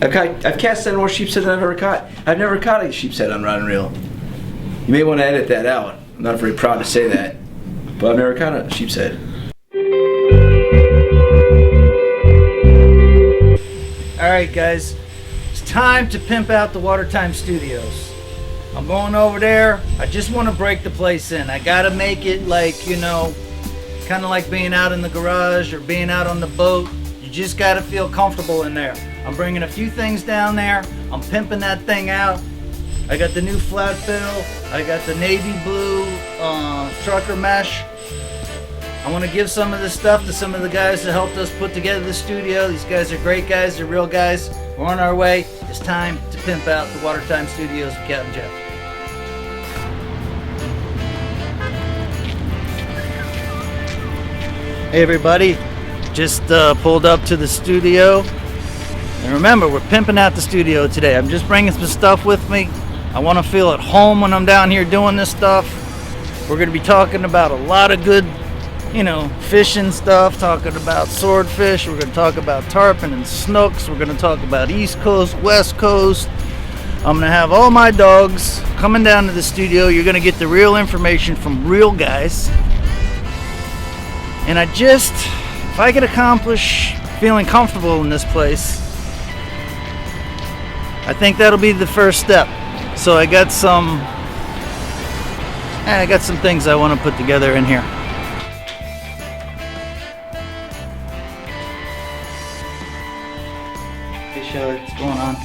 I've cast in more sheep's head than I've ever caught. I've never caught a sheep's head on rod and reel. You may want to edit that out. I'm not very proud to say that, but I've never caught a sheep's head. Alright guys, it's time to pimp out the Watertime Studios. I'm going over there. I just want to break the place in. I gotta make it like, you know, kind of like being out in the garage or being out on the boat. You just gotta feel comfortable in there. I'm bringing a few things down there. I'm pimping that thing out. I got the new flat bill. I got the navy blue trucker mesh. I want to give some of this stuff to some of the guys that helped us put together the studio. These guys are great guys. They're real guys. We're on our way. It's time to pimp out the Watertime Studios with Captain Jeff. Hey everybody, just pulled up to the studio. And remember, we're pimping out the studio today. I'm just bringing some stuff with me. I want to feel at home when I'm down here doing this stuff. We're going to be talking about a lot of good, you know, fishing stuff, talking about swordfish. We're going to talk about tarpon and snooks. We're going to talk about East Coast, West Coast. I'm going to have all my dogs coming down to the studio. You're going to get the real information from real guys. And if I could accomplish feeling comfortable in this place, I think that'll be the first step. So I got some things I want to put together in here. Hey Shelly, what's going on?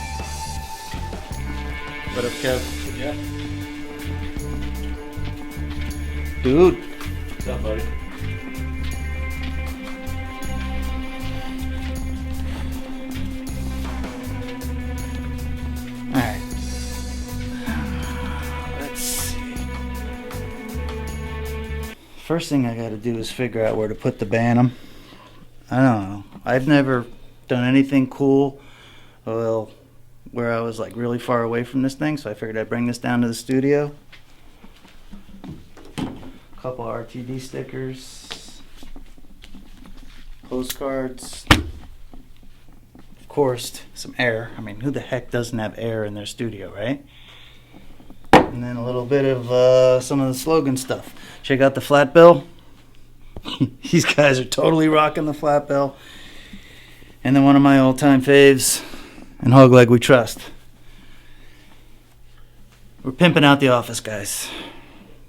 What up, Kev? Yeah. Dude. What's up, buddy? Alright. Let's see. First thing I gotta do is figure out where to put the Bantam. I don't know. I've never done anything cool, well, where I was like really far away from this thing, so I figured I'd bring this down to the studio. A couple RTD stickers, postcards, of course some air. I mean, who the heck doesn't have air in their studio, right? And then a little bit of some of the slogan stuff. Check out the flat bill. These guys are totally rocking the flat bill. And then one of my all-time faves, and Hog Leg We Trust. We're pimping out the office, guys.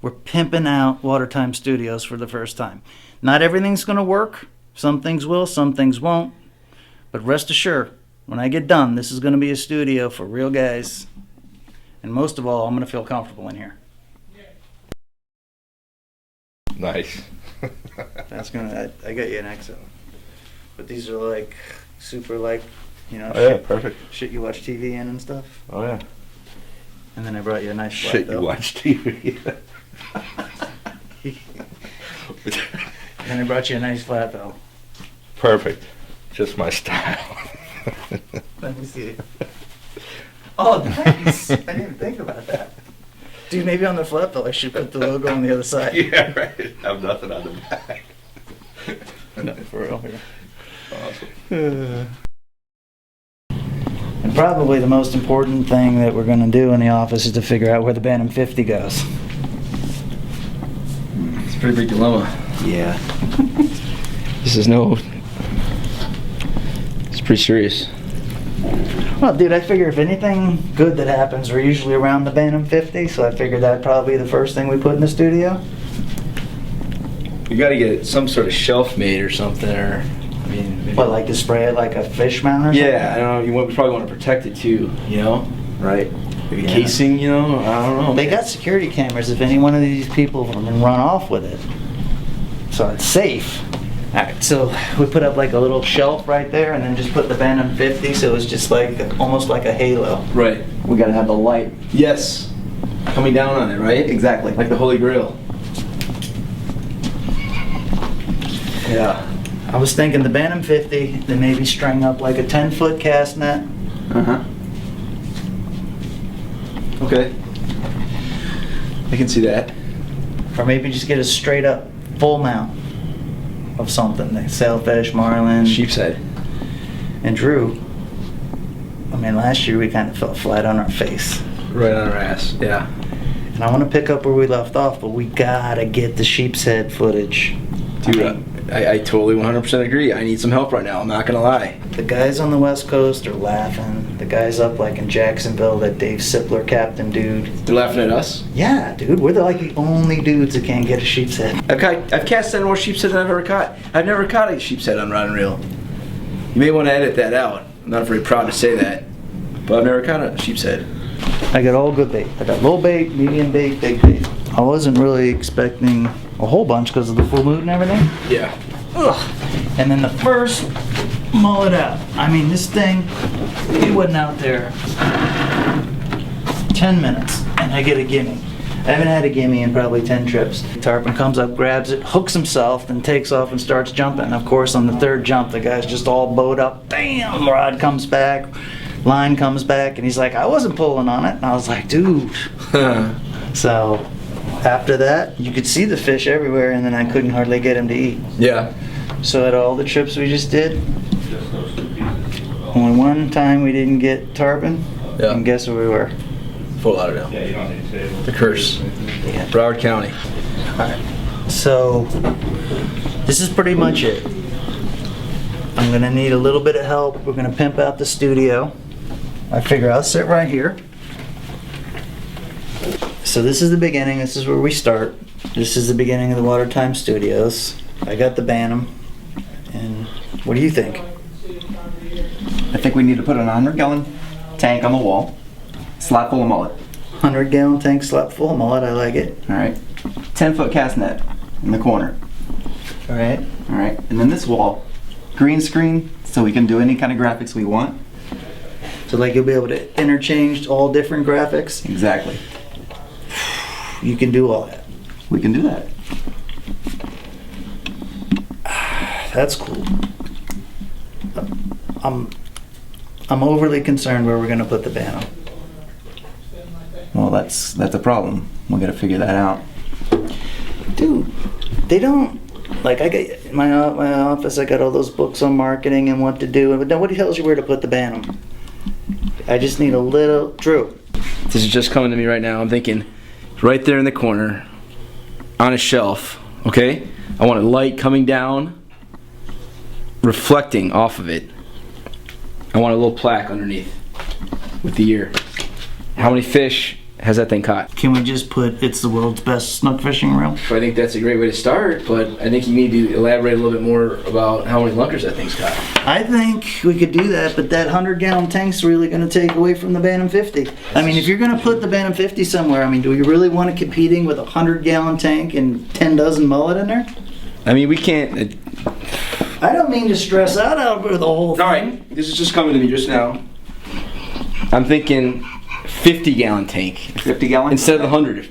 We're pimping out Watertime Studios for the first time. Not everything's going to work. Some things will, some things won't. But rest assured, when I get done, this is going to be a studio for real guys. And most of all, I'm going to feel comfortable in here. Nice. That's gonna. I got you an XO. But these are like super, like, you know, Oh yeah, perfect. shit you watch TV in and stuff. Oh yeah. And then I brought you a nice flat Shit, bill. you watch TV. And I brought you a nice flat bill. Perfect. Just my style. Let me see it. Oh, nice. I didn't even think about that. Dude, maybe on the flat bill I should put the logo on the other side. Yeah, right. Have nothing on the back. No, for real here. Awesome. And probably the most important thing that we're going to do in the office is to figure out where the Bantam 50 goes. It's a pretty big dilemma. Yeah. This is it's pretty serious. Well, dude, I figure if anything good that happens, we're usually around the Bantam 50, so I figured that'd probably be the first thing we put in the studio. You got to get some sort of shelf made or something, or I mean, maybe, What, like to spray it like a fish mount or something? yeah, I don't know. You probably want to protect it too, you know, right? Maybe Yeah. casing, you know. I don't know. They got security cameras if any one of these people can run off with it. So it's safe. Alright, so we put up like a little shelf right there and then just put the Bantam 50 so it's just like almost like a halo. Right. We gotta have the light. Yes. Coming down on it, right? Exactly. Like the Holy Grail. Yeah. I was thinking the Bantam 50, then maybe string up like a 10-foot cast net. Uh-huh. Okay. I can see that. Or maybe just get a straight up full mount of something, like sailfish, marlin, Sheep's head. and Drew. I mean, last year we kind of fell flat on our face. Right on our ass. Yeah. And I want to pick up where we left off, but we gotta get the sheep's head footage. Dude, I totally 100% agree. I need some help right now. I'm not gonna lie. The guys on the West Coast are laughing. The guys up like in Jacksonville, that Dave Sipler captain dude. They're laughing at us. Yeah, dude, we're like the only dudes that can't get a sheep's head. I've cast 10 more sheep's head than I've ever caught. I've never caught a sheep's head on rod and reel. You may want to edit that out. I'm not very proud to say that, but I've never caught a sheep's head. I got all good bait. I got low bait, medium bait, big bait. I wasn't really expecting a whole bunch because of the full moon and everything. Yeah. Ugh. And then the first mullet out. I mean, this thing, he wasn't out there 10 minutes, and I get a gimme. I haven't had a gimme in probably 10 trips. Tarpon comes up, grabs it, hooks himself, then takes off and starts jumping. Of course, on the third jump, the guy's just all bowed up. Bam! Rod comes back, line comes back, and he's like, I wasn't pulling on it. And I was like, dude. So after that, you could see the fish everywhere, and then I couldn't hardly get him to eat. Yeah. So at all the trips we just did, only one time we didn't get tarpon, Yeah. and guess where we were? Fort Lauderdale. Yeah, you don't need to say it. The curse. Yeah. Broward County. Alright, so this is pretty much it. I'm gonna need a little bit of help. We're gonna pimp out the studio. I figure I'll sit right here. So this is the beginning, this is where we start. This is the beginning of the Watertime Studios. I got the Bantam, and what do you think? I think we need to put an 100-gallon tank on the wall, slap full of mullet. 100-gallon tank slap full of mullet, I like it. All right, 10-foot cast net in the corner. Alright. All right, and then this wall, green screen, so we can do any kind of graphics we want. So like you'll be able to interchange all different graphics. Exactly. You can do all that. We can do that. That's cool. I'm overly concerned where we're gonna put the Bantam. Well, that's a problem. We got to figure that out. Dude, they don't, like I got, in my office I got all those books on marketing and what to do, but nobody tells you where to put the Bantam. I just need a little, Drew. This is just coming to me right now. I'm thinking, right there in the corner, on a shelf, okay? I want a light coming down, reflecting off of it. I want a little plaque underneath with the year. How many fish has that thing caught? Can we just put, it's the world's best snook fishing reel? I think that's a great way to start, but I think you need to elaborate a little bit more about how many lunkers that thing's caught. I think we could do that, but that 100-gallon tank's really gonna take away from the Bantam 50. I mean, if you're gonna put the Bantam 50 somewhere, I mean, do you really want it competing with a 100-gallon tank and 10 dozen mullet in there? I mean, we can't. I don't mean to stress out over the whole thing. All right, this is just coming to me just now. I'm thinking 50-gallon tank 50-gallon? instead of the 100.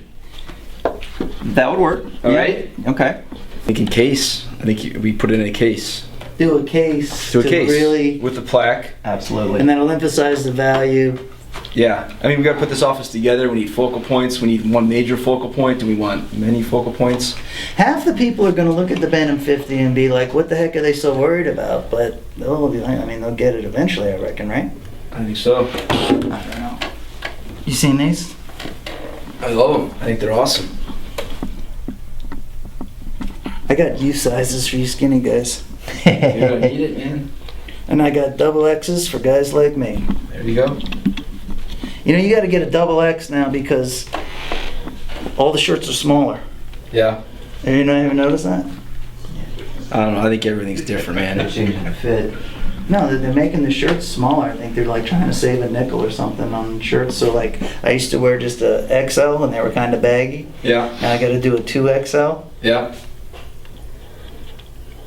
That would work. All Yeah. right. Okay. I think in case. I think we put it in a case. Do a case To a to case really, with the plaque. Absolutely. and that'll emphasize the value. Yeah. I mean, we got to put this office together. We need focal points. We need one major focal point. Do we want many focal points? Half the people are gonna look at the Bantam 50 and be like, what the heck are they so worried about? But they'll get it eventually, I reckon, right? I think so. I don't know. You seen these? I love them. I think they're awesome. I got U sizes for you skinny guys. You're gonna need it, man. And I got double X's for guys like me. There you go. You know, you gotta get a double X now because all the shirts are smaller. Yeah. You know, haven't noticed that? I don't know. I think everything's different, man. changing the fit. No, they're making the shirts smaller. I think they're like trying to save a nickel or something on shirts. So like, I used to wear just a XL and they were kind of baggy. Yeah. Now I got to do a 2XL. Yeah.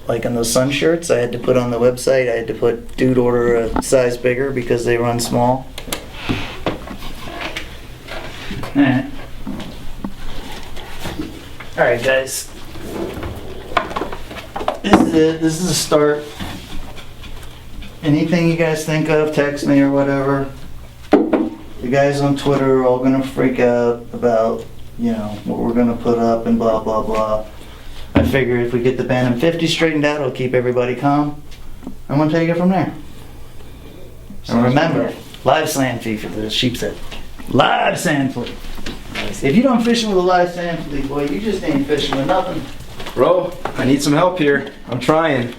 Like on those sun shirts, I had to put on the website, I had to put, dude, order a size bigger because they run small. Alright. Alright, guys. This is it. This is a start. Anything you guys think of, text me or whatever. The guys on Twitter are all gonna freak out about, you know, what we're gonna put up and blah, blah, blah. I figure if we get the Bantam 50 straightened out, it'll keep everybody calm. I'm gonna take it from there. And remember, Live sand fee for the sheep's head. Live sand flea. If you don't fishing with a live sand flea, boy, you just ain't fishing with nothing. Bro, I need some help here. I'm trying.